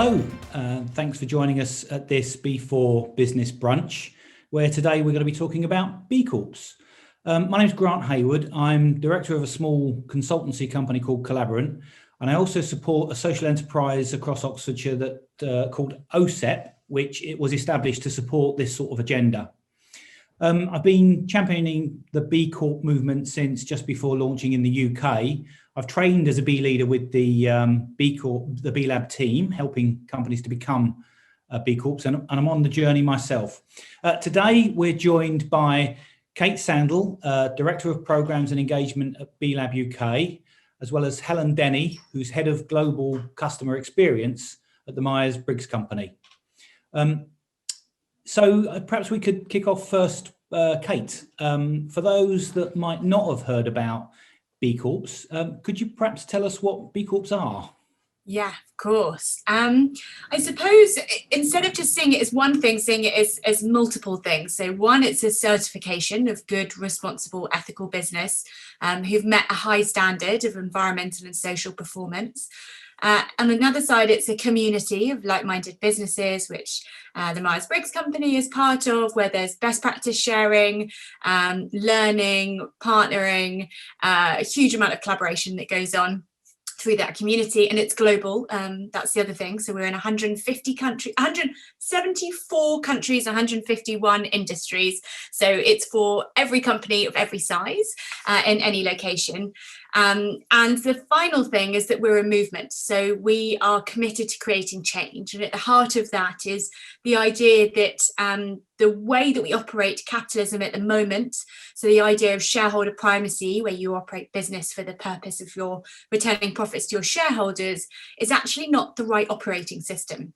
Hello, thanks for joining us at this B4 Business Brunch, where today we're going to be talking about B Corps. My name is Grant Hayward. I'm director of a small consultancy company called Collaborant, and I also support a social enterprise across Oxfordshire that called OSEP, which it was established to support this sort of agenda. I've been championing the B Corp movement since just before launching in the UK. I've trained as a B leader with the B Corp, the B Lab team, helping companies to become B Corps, and I'm on the journey myself. Today, we're joined by Kate Sandle, Director of Programs and Engagement at B Lab UK, as well as Helen Denny, who's Head of Global Customer Experience at the Myers Briggs Company. So perhaps we could kick off first, Kate. For those that might not have heard about B Corps, could you perhaps tell us what B Corps are? Yeah, of course. I suppose instead of just seeing it as one thing, seeing it as multiple things. So one, it's a certification of good, responsible, ethical business who've met a high standard of environmental and social performance. On another side, it's a community of like-minded businesses, which the Myers Briggs Company is part of, where there's best practice sharing, learning, partnering, a huge amount of collaboration that goes on through that community, and it's global. That's the other thing. So we're in 150 countries, 174 countries, 151 industries. So it's for every company of every size in any location. And the final thing is that we're a movement. So we are committed to creating change. And at the heart of that is the idea that the way that we operate capitalism at the moment, so the idea of shareholder primacy, where you operate business for the purpose of your returning profits to your shareholders, is actually not the right operating system.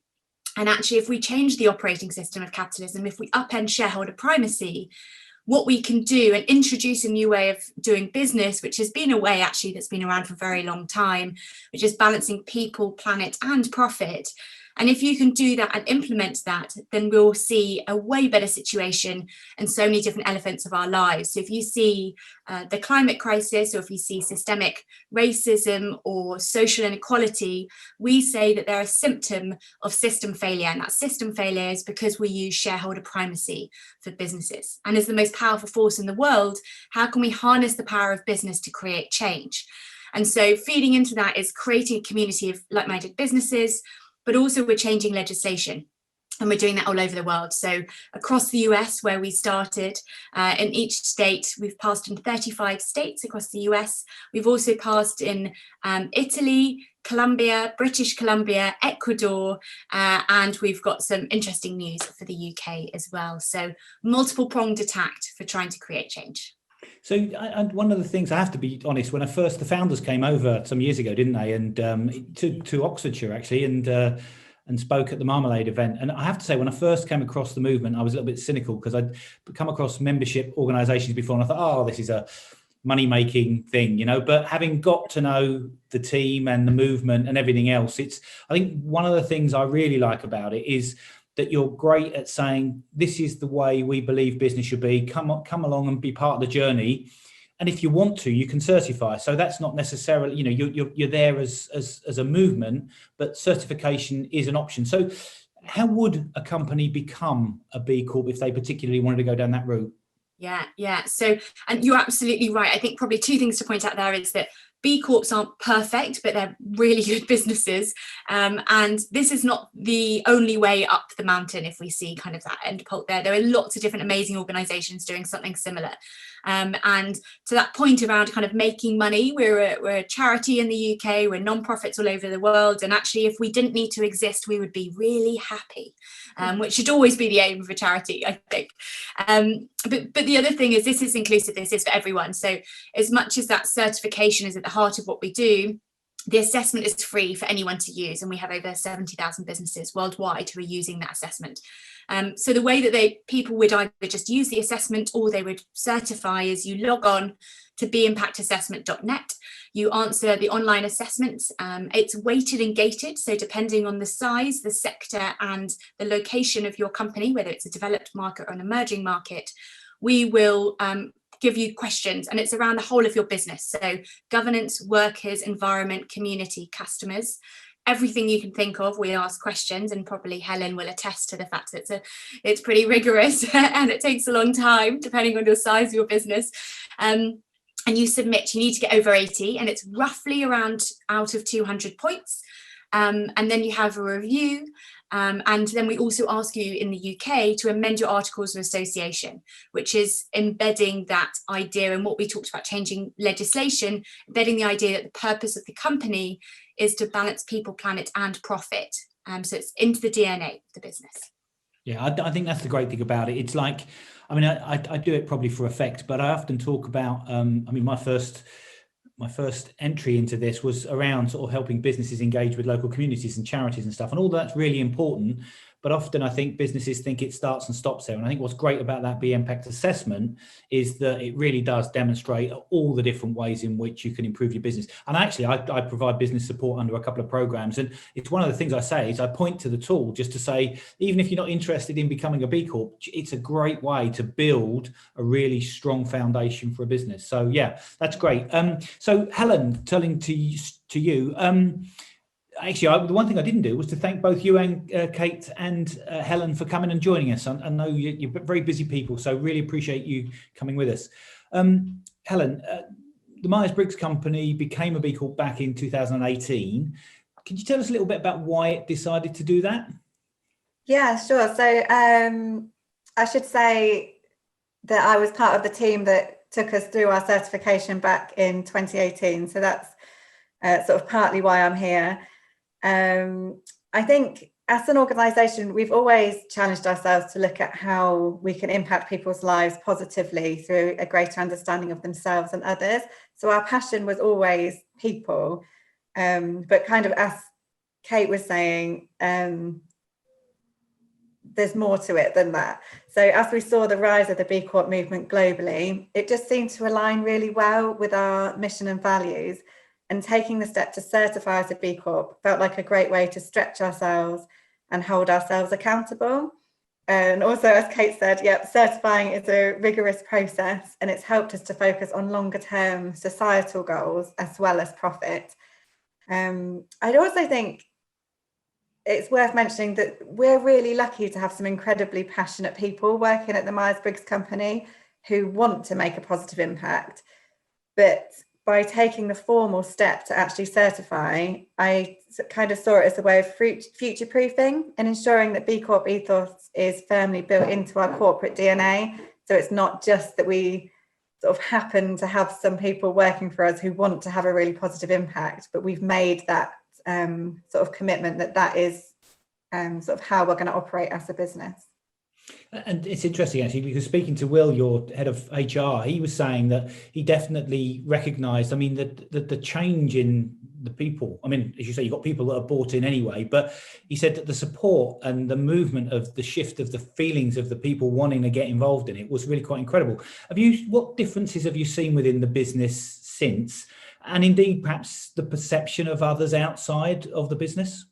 And actually, if we change the operating system of capitalism, if we upend shareholder primacy, what we can do and introduce a new way of doing business, which has been a way actually that's been around for a very long time, which is balancing people, planet and profit. And if you can do that and implement that, then we'll see a way better situation in so many different elements of our lives. So if you see the climate crisis, or if you see systemic racism or social inequality, we say that they're a symptom of system failure. And that system failure is because we use shareholder primacy for businesses. And as the most powerful force in the world, how can we harness the power of business to create change? And so feeding into that is creating a community of like-minded businesses, but also we're changing legislation, and we're doing that all over the world. So across the US, where we started, in each state, we've passed in 35 states across the US. We've also passed in Italy, Colombia, British Columbia, Ecuador, and we've got some interesting news for the UK as well. So multiple pronged attack for trying to create change. So and one of the things, I have to be honest, when the founders came over some years ago, didn't they? And to Oxfordshire actually, and spoke at the Marmalade event. And I have to say, when I first came across the movement, I was a little bit cynical because I'd come across membership organisations before, and I thought, oh, this is a money-making thing, But having got to know the team and the movement and everything else, I think one of the things I really like about it is that you're great at saying, this is the way we believe business should be. Come along and be part of the journey. And if you want to, you can certify. So that's not necessarily, you're there as a movement, but certification is an option. So how would a company become a B Corp if they particularly wanted to go down that route? Yeah. So, and you're absolutely right. I think probably two things to point out there is that B Corps aren't perfect, but they're really good businesses. And this is not the only way up the mountain if we see kind of that end point there. There are lots of different amazing organisations doing something similar. And to that point around kind of making money, we're a charity in the UK, we're non-profits all over the world. And actually, if we didn't need to exist, we would be really happy, which should always be the aim of a charity, I think. But the other thing is this is inclusive, this is for everyone. So as much as that certification is at the heart of what we do, the assessment is free for anyone to use, and we have over 70,000 businesses worldwide who are using that assessment. So the way that people would either just use the assessment or they would certify is you log on to beimpactassessment.net. You answer the online assessments. It's weighted and gated, so depending on the size, the sector and the location of your company, whether it's a developed market or an emerging market, we will give you questions, and it's around the whole of your business. So governance, workers, environment, community, customers. everything you can think of. We ask questions, and probably Helen will attest to the fact that it's pretty rigorous and it takes a long time depending on your size of your business. And you submit, you need to get over 80, and it's roughly around out of 200 points. And then you have a review. And then we also ask you in the UK to amend your articles of association, which is embedding that idea and what we talked about, changing legislation, embedding the idea that the purpose of the company is to balance people, planet and profit. So it's into the DNA of the business. Yeah, I think that's the great thing about it. It's like, I mean, I do it probably for effect, but I often talk about, I mean, my first entry into this was around sort of helping businesses engage with local communities and charities and stuff, and all that's really important. But often I think businesses think it starts and stops there. And I think what's great about that B Impact assessment is that it really does demonstrate all the different ways in which you can improve your business. And actually, I provide business support under a couple of programs. And it's one of the things I say is I point to the tool just to say, even if you're not interested in becoming a B Corp, it's a great way to build a really strong foundation for a business. So yeah, that's great. So Helen, turning to you, actually, the one thing I didn't do was to thank both you and Kate and Helen for coming and joining us. I know you're very busy people, so really appreciate you coming with us. Helen, the Myers Briggs Company became a B Corp back in 2018. Can you tell us a little bit about why it decided to do that? Yeah, sure. So I should say that I was part of the team that took us through our certification back in 2018. So that's sort of partly why I'm here. I think as an organisation, we've always challenged ourselves to look at how we can impact people's lives positively through a greater understanding of themselves and others. So our passion was always people, but kind of as Kate was saying, there's more to it than that. So as we saw the rise of the B Corp movement globally, it just seemed to align really well with our mission and values. And taking the step to certify as a B Corp felt like a great way to stretch ourselves and hold ourselves accountable. And also, as Kate said, yep, certifying is a rigorous process, and it's helped us to focus on longer term societal goals as well as profit. I'd also think it's worth mentioning that we're really lucky to have some incredibly passionate people working at the Myers Briggs Company who want to make a positive impact. But by taking the formal step to actually certify, I kind of saw it as a way of future-proofing and ensuring that B Corp ethos is firmly built into our corporate DNA. So it's not just that we sort of happen to have some people working for us who want to have a really positive impact, but we've made that sort of commitment that is sort of how we're going to operate as a business. And it's interesting, actually, because speaking to Will, your head of HR, he was saying that he definitely recognised, I mean, that the change in the people, I mean, as you say, you've got people that are bought in anyway, but he said that the support and the movement of the shift of the feelings of the people wanting to get involved in it was really quite incredible. What differences have you seen within the business since? And indeed, perhaps the perception of others outside of the business?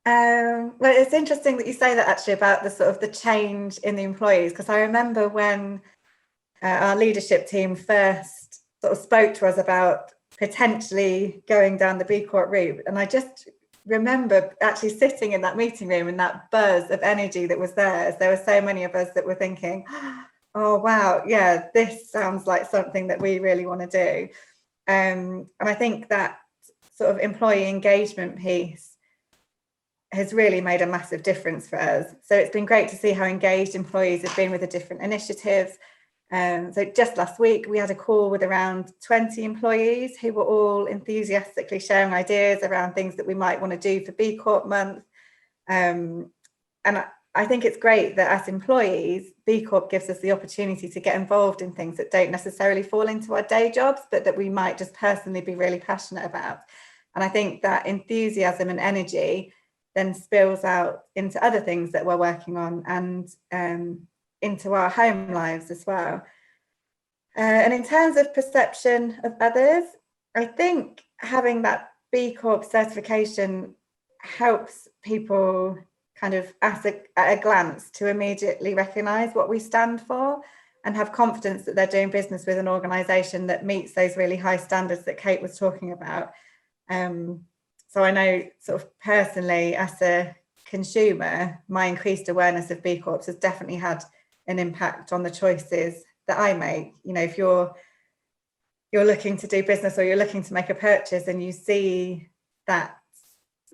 Well, it's interesting that you say that actually about the sort of the change in the employees, because I remember when our leadership team first sort of spoke to us about potentially going down the B Corp route, and I just remember actually sitting in that meeting room and that buzz of energy that was there, as there were so many of us that were thinking, oh wow, yeah, this sounds like something that we really want to do. And I think that sort of employee engagement piece has really made a massive difference for us. So it's been great to see how engaged employees have been with the different initiatives. So just last week, we had a call with around 20 employees who were all enthusiastically sharing ideas around things that we might want to do for B Corp Month. And I think it's great that as employees, B Corp gives us the opportunity to get involved in things that don't necessarily fall into our day jobs, but that we might just personally be really passionate about. And I think that enthusiasm and energy then spills out into other things that we're working on and into our home lives as well. And in terms of perception of others, I think having that B Corp certification helps people kind of at a glance to immediately recognise what we stand for and have confidence that they're doing business with an organisation that meets those really high standards that Kate was talking about. I know sort of personally as a consumer, my increased awareness of B Corps has definitely had an impact on the choices that I make. You know, if you're looking to do business or you're looking to make a purchase and you see that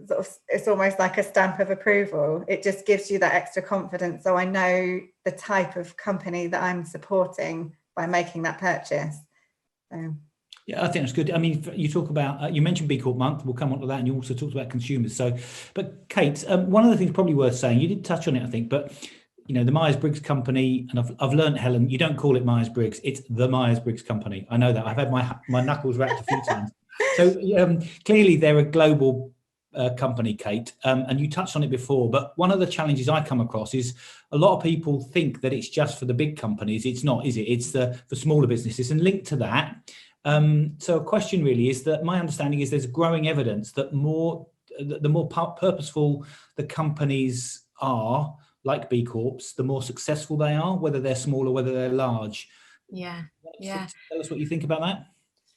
sort of, it's almost like a stamp of approval, it just gives you that extra confidence. So I know the type of company that I'm supporting by making that purchase. So. Yeah, I think that's good. I mean, you talk about, you mentioned B Corp Month, we'll come on to that, and you also talked about consumers. So, but Kate, one of the things probably worth saying, you did touch on it, I think, but you know, the Myers Briggs Company, and I've learned, Helen, you don't call it Myers Briggs, it's the Myers Briggs Company. I know that. I've had my knuckles wrapped a few times. So clearly they're a global company, Kate, and you touched on it before, but one of the challenges I come across is a lot of people think that it's just for the big companies. It's not, is it? It's for smaller businesses. And linked to that, so a question really is that my understanding is there's growing evidence that the more purposeful the companies are, like B Corps, the more successful they are, whether they're small or whether they're large. Yeah. Tell us what you think about that.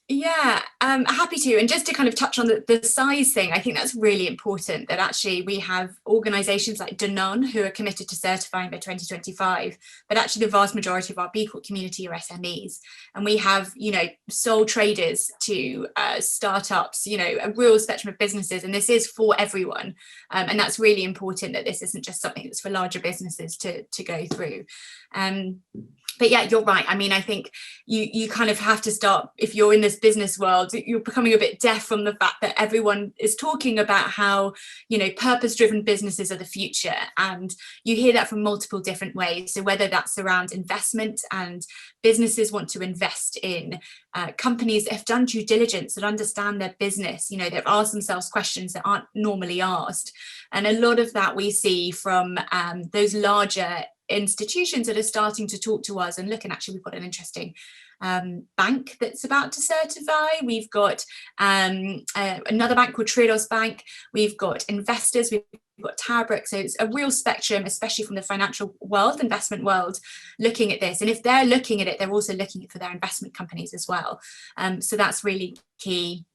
Yeah, happy to. And just to kind of touch on the size thing, I think that's really important, that actually we have organisations like Danone who are committed to certifying by 2025, but actually the vast majority of our B Corp community are SMEs. And we have, you know, sole traders to startups, you know, a real spectrum of businesses, and this is for everyone. And that's really important, that this isn't just something that's for larger businesses to go through. But yeah, you're right. I mean, I think you kind of have to start, if you're in this business world, you're becoming a bit deaf from the fact that everyone is talking about how, you know, purpose-driven businesses are the future. And you hear that from multiple different ways. So whether that's around investment, and businesses want to invest in companies that have done due diligence, that understand their business, you know, they've asked themselves questions that aren't normally asked. And a lot of that we see from those larger institutions that are starting to talk to us and look, and actually we've got an interesting bank that's about to certify. We've got another bank called Triodos Bank. We've got investors, we've got Towerbrooke. So it's a real spectrum, especially from the financial world, investment world, looking at this. And if they're looking at it, they're also looking at it for their investment companies as well. So that's really key.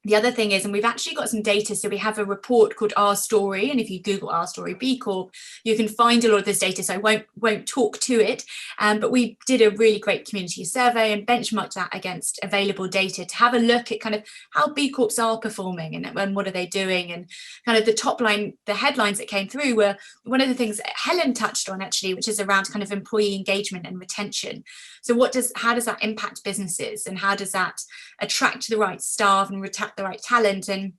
The other thing is, and we've actually got some data, so we have a report called Our Story, and if you Google Our Story B Corp, you can find a lot of this data, so I won't talk to it, but we did a really great community survey and benchmarked that against available data to have a look at kind of how B Corps are performing and what are they doing, and kind of the top line, the headlines that came through were one of the things that Helen touched on actually, which is around kind of employee engagement and retention. So how does that impact businesses, and how does that attract the right staff and retain the right talent? And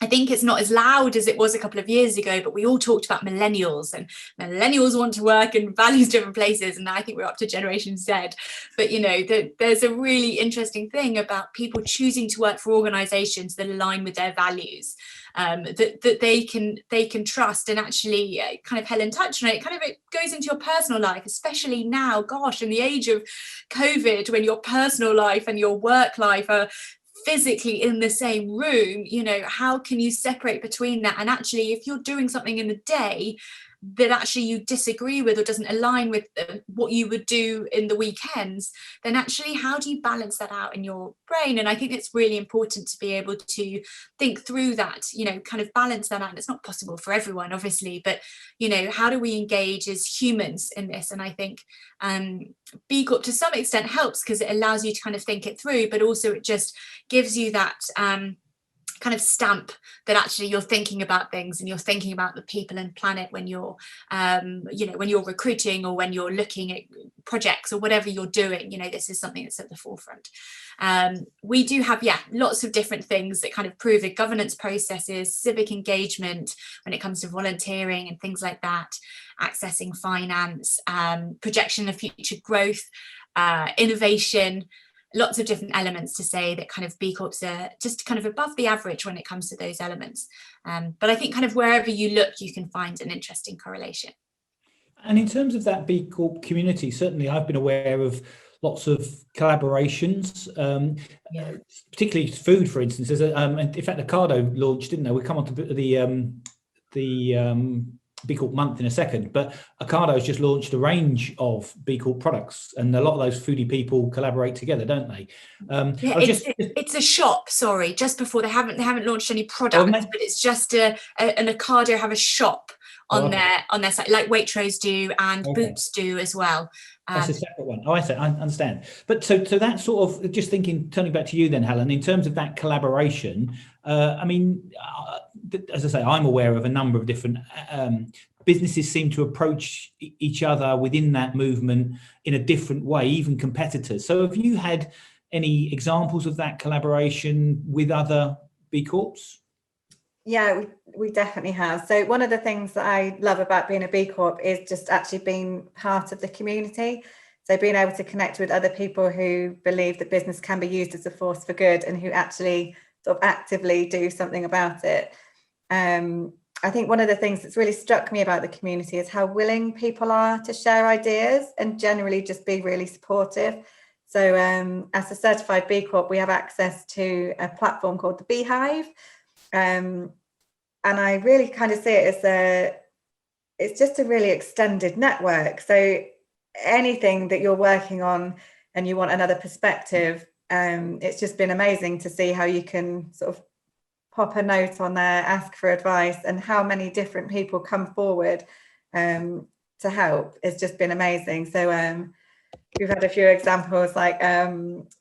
I think it's not as loud as it was a couple of years ago, but we all talked about millennials, and millennials want to work in values-driven places, and I think we're up to Generation Z. But you know, there's a really interesting thing about people choosing to work for organisations that align with their values, that they can trust. And actually, kind of Helen touched on it, kind of it goes into your personal life, especially now, gosh, in the age of COVID, when your personal life and your work life are physically in the same room, you know, how can you separate between that? And actually, if you're doing something in the day that actually you disagree with or doesn't align with what you would do in the weekends, then actually how do you balance that out in your brain? And I think it's really important to be able to think through that, you know, kind of balance that out. And it's not possible for everyone, obviously, but you know, how do we engage as humans in this? And I think B Corp to some extent helps, because it allows you to kind of think it through, but also it just gives you that kind of stamp that actually you're thinking about things, and you're thinking about the people and planet when you're you know, when you're recruiting or when you're looking at projects or whatever you're doing. You know, this is something that's at the forefront. We do have lots of different things that kind of prove the governance processes, civic engagement when it comes to volunteering and things like that, accessing finance, projection of future growth, innovation. Lots of different elements to say that kind of B Corps are just kind of above the average when it comes to those elements. But I think kind of wherever you look, you can find an interesting correlation. And in terms of that B Corp community, certainly I've been aware of lots of collaborations, particularly food, for instance. In fact, Ocado launched, didn't they? We come on to the B Corp Month in a second, but Ocado's just launched a range of B Corp products, and a lot of those foodie people collaborate together, don't they? It's a shop. Sorry, just before they haven't launched any products, but it's just an Ocado have a shop on their site, like Waitrose do and Boots do as well. That's a separate one. Oh, I see. I understand. But so that sort of, just thinking, turning back to you then, Helen, in terms of that collaboration, I mean, as I say, I'm aware of a number of different businesses seem to approach each other within that movement in a different way, even competitors. So have you had any examples of that collaboration with other B Corps? Yeah, we definitely have. So one of the things that I love about being a B Corp is just actually being part of the community. So being able to connect with other people who believe that business can be used as a force for good and who actually sort of actively do something about it. I think one of the things that's really struck me about the community is how willing people are to share ideas and generally just be really supportive. So as a certified B Corp, we have access to a platform called the Beehive. And I really kind of see it as it's just a really extended network. So anything that you're working on and you want another perspective, it's just been amazing to see how you can sort of pop a note on there, ask for advice, and how many different people come forward to help. It's just been amazing. So we've had a few examples, like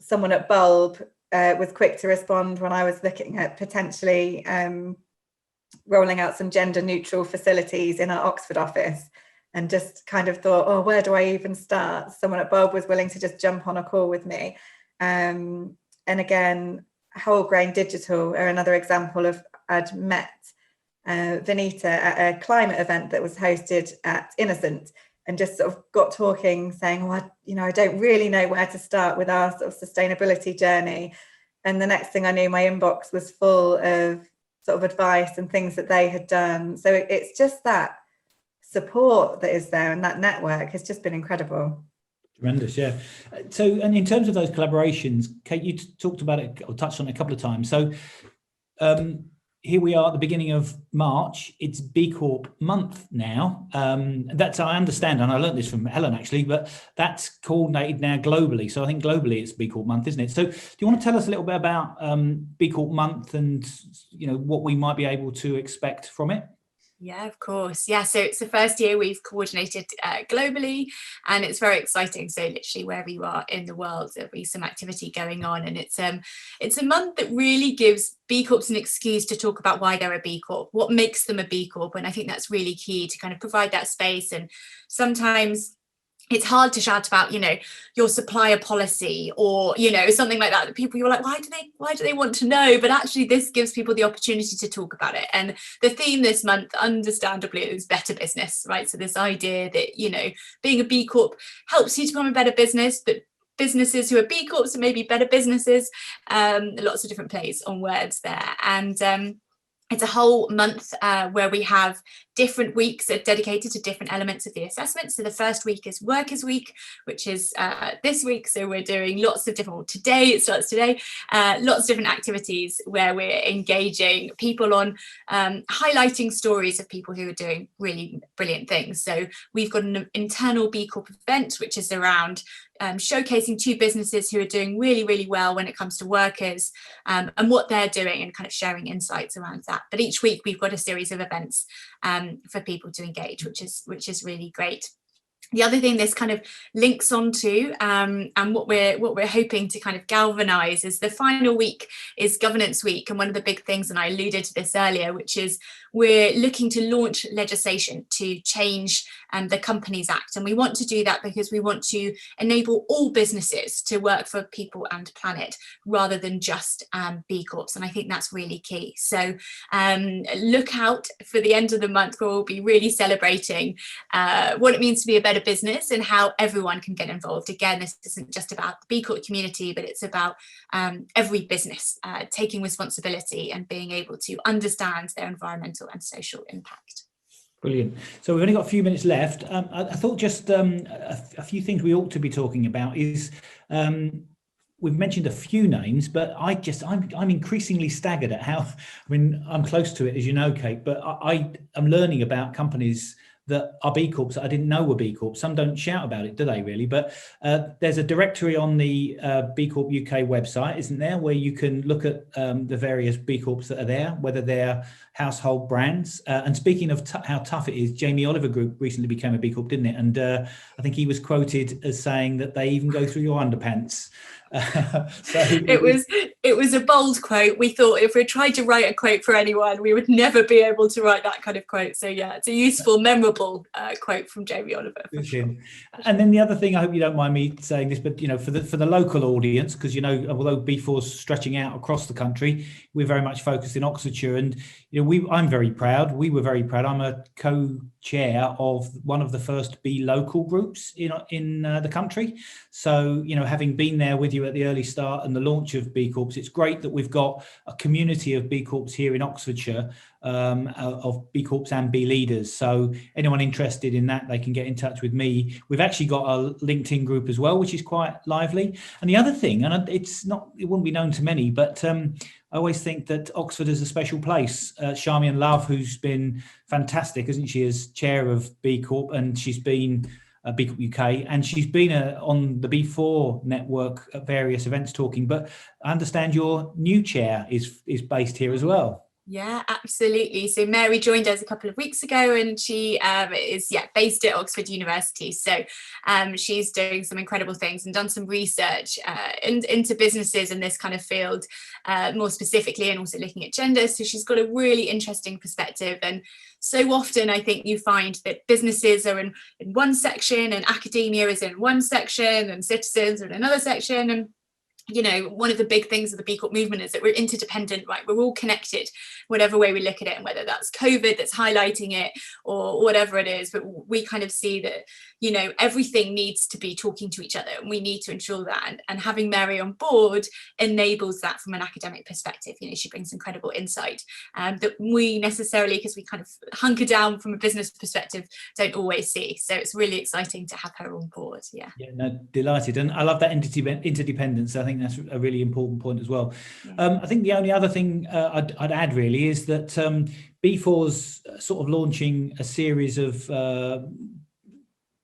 someone at Bulb was quick to respond when I was looking at potentially rolling out some gender neutral facilities in our Oxford office, and just kind of thought, oh, where do I even start? Someone at Bulb was willing to just jump on a call with me. And again, Whole Grain Digital are another example of, I'd met Vanita at a climate event that was hosted at Innocent, and just sort of got talking, saying, well, I don't really know where to start with our sort of sustainability journey. And the next thing I knew, my inbox was full of sort of advice and things that they had done. So it's just that support that is there, and that network has just been incredible. Tremendous, yeah. So, and in terms of those collaborations, Kate, you talked about it or touched on it a couple of times. So here we are at the beginning of March. It's B Corp Month now. That's, I understand, and I learned this from Helen actually, but that's coordinated now globally. So I think globally it's B Corp Month, isn't it? So do you want to tell us a little bit about B Corp Month and what we might be able to expect from it? Yeah, of course. Yeah, so it's the first year we've coordinated globally, and it's very exciting. So literally wherever you are in the world, there'll be some activity going on, and it's a month that really gives B Corps an excuse to talk about why they're a B Corp, what makes them a B Corp, and I think that's really key to kind of provide that space. And sometimes it's hard to shout about, your supplier policy or, something like that. People, you're like, why do they want to know? But actually this gives people the opportunity to talk about it. And the theme this month, understandably, is better business, right? So this idea that, being a B Corp helps you to become a better business, but businesses who are B Corps are maybe better businesses. Lots of different plays on words there. And it's a whole month where we have different weeks that are dedicated to different elements of the assessment. So the first week is Workers' Week, which is this week. So we're doing lots of different, today, it starts today, lots of different activities where we're engaging people on highlighting stories of people who are doing really brilliant things. So we've got an internal B Corp event, which is around showcasing two businesses who are doing really, really well when it comes to workers and what they're doing, and kind of sharing insights around that. But each week we've got a series of events for people to engage, which is really great. The other thing this kind of links onto, and what we're hoping to kind of galvanise, is the final week is Governance Week. And one of the big things, and I alluded to this earlier, which is we're looking to launch legislation to change the Companies Act. And we want to do that because we want to enable all businesses to work for people and planet rather than just B Corps. And I think that's really key. So look out for the end of the month, where we'll be really celebrating what it means to be a better business and how everyone can get involved. Again, this isn't just about the B Corp community, but it's about every business taking responsibility and being able to understand their environmental and social impact. Brilliant. So we've only got a few minutes left. I thought just a few things we ought to be talking about is we've mentioned a few names, but I'm increasingly staggered at how, I'm close to it, as you know, Kate, but I am learning about companies that are B Corps that I didn't know were B Corps. Some don't shout about it, do they really? But there's a directory on the B Corp UK website, isn't there, where you can look at the various B Corps that are there, whether they're household brands. And speaking of how tough it is, Jamie Oliver Group recently became a B Corp, didn't it? And I think he was quoted as saying that they even go through your underpants. So it was a bold quote. We thought if we tried to write a quote for anyone, we would never be able to write that kind of quote. So yeah, it's a useful, memorable quote from Jamie Oliver. For sure. And then the other thing, I hope you don't mind me saying this, but for the local audience, because although B4's stretching out across the country, we're very much focused in Oxfordshire, and I'm very proud. We were very proud. I'm a co-chair of one of the first B Local groups in the country. So having been there with you at the early start and the launch of B Corps, it's great that we've got a community of B Corps here in Oxfordshire, of B Corps and B leaders. So anyone interested in that, they can get in touch with me. We've actually got a LinkedIn group as well, which is quite lively. And the other thing, and it wouldn't be known to many, but I always think that Oxford is a special place. Charmian Love, who's been fantastic, isn't she, as chair of B Corp, and she's been B Corp UK, and she's been on the B4 network at various events talking. But I understand your new chair is based here as well. Yeah, absolutely. So Mary joined us a couple of weeks ago, and she is based at Oxford University. So she's doing some incredible things and done some research into businesses in this kind of field, more specifically, and also looking at gender. So she's got a really interesting perspective. And so often I think you find that businesses are in one section, and academia is in one section, and citizens are in another section. And one of the big things of the B Corp movement is that we're interdependent, right? We're all connected, whatever way we look at it, and whether that's COVID that's highlighting it or whatever it is. But we kind of see that, everything needs to be talking to each other, and we need to ensure that. And having Mary on board enables that from an academic perspective. She brings incredible insight that we necessarily, because we kind of hunker down from a business perspective, don't always see. So it's really exciting to have her on board. Yeah, no, delighted. And I love that interdependence. I think that's a really important point as well. Yeah. I think the only other thing I'd add really is that B4's sort of launching a series of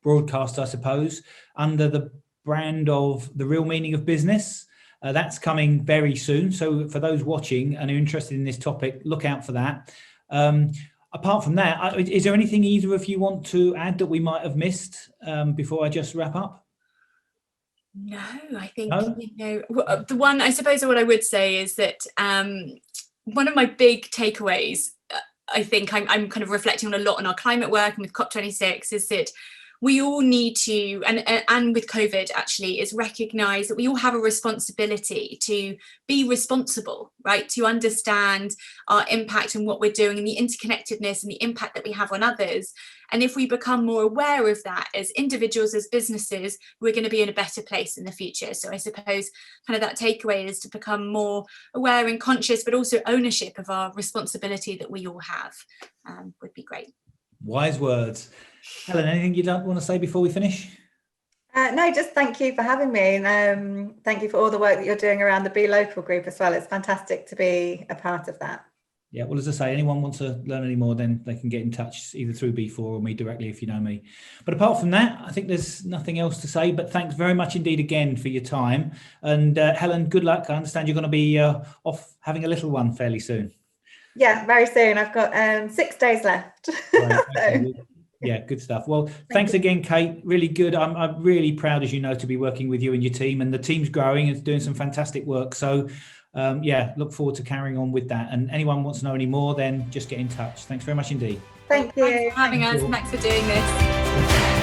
broadcasts, I suppose, under the brand of The Real Meaning of Business. That's coming very soon. So for those watching and are interested in this topic, look out for that. Apart from that, is there anything either of you want to add that we might have missed before I just wrap up? No, I think, the one, I suppose what I would say is that one of my big takeaways, I think I'm kind of reflecting on a lot on our climate work and with COP26, is that we all need to, and with COVID actually, is recognise that we all have a responsibility to be responsible, right? To understand our impact and what we're doing and the interconnectedness and the impact that we have on others. And if we become more aware of that as individuals, as businesses, we're going to be in a better place in the future. So I suppose kind of that takeaway is to become more aware and conscious, but also ownership of our responsibility that we all have would be great. Wise words. Helen, anything you'd want to say before we finish? No, just thank you for having me, and thank you for all the work that you're doing around the B Local group as well. It's fantastic to be a part of that. Yeah, well, as I say, anyone wants to learn any more, then they can get in touch either through B4 or me directly if you know me. But apart from that, I think there's nothing else to say, but thanks very much indeed again for your time. And Helen, good luck. I understand you're going to be off having a little one fairly soon. Yeah, very soon. I've got 6 days left. Right, okay. Yeah, good stuff. Well, thanks again, Kate. Really good. I'm really proud, as you know, to be working with you and your team. And the team's growing and doing some fantastic work. So, look forward to carrying on with that. And anyone wants to know any more, then just get in touch. Thanks very much indeed. Thank you. Thanks for having us. Thanks for doing this.